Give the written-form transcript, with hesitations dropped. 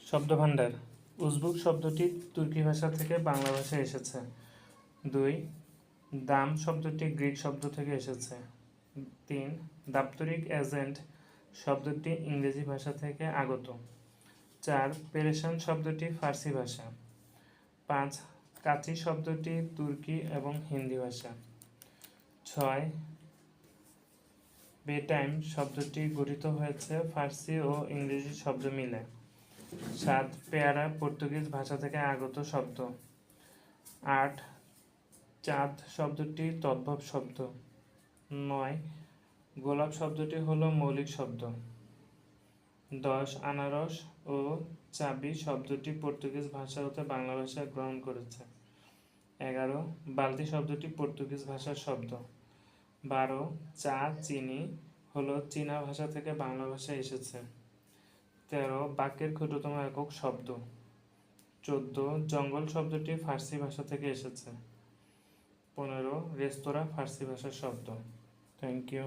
শব্দভাণ্ডার। উজবুক শব্দটি তুর্কি ভাষা থেকে বাংলা ভাষায় এসেছে। 2. দাম শব্দটি গ্রিক শব্দ থেকে এসেছে। 3. দাপ্তরিক এজেন্ট শব্দটি ইংরেজি ভাষা থেকে আগত। 4. পেরেশান শব্দটি ফার্সি ভাষা। 5. কাচি শব্দটি তুর্কি এবং হিন্দি ভাষা। 6. বেটাইম শব্দটি গঠিত হয়েছে ফার্সি ও ইংরেজি শব্দ মিলে। 7. পেয়ারা পর্তুগিজ ভাষা থেকে আগত শব্দ। 8. চাঁদ শব্দটি তদ্ভব শব্দ। 9. গোলাপ শব্দটি হলো মৌলিক শব্দ। 10. আনারস ও চাবি শব্দটি পর্তুগিজ ভাষা হতে বাংলা ভাষায় গ্রহণ করেছে। 11. বালতি শব্দটি পর্তুগিজ ভাষার শব্দ। 12. চা চিনি হলো চীনা ভাষা থেকে বাংলা ভাষায় এসেছে। 13. বাক্যের ক্ষুদ্রতম একক শব্দ। 14. জঙ্গল শব্দটি ফার্সি ভাষা থেকে এসেছে। 15. রেস্তোরাঁ ফার্সি ভাষার শব্দ। Thank you.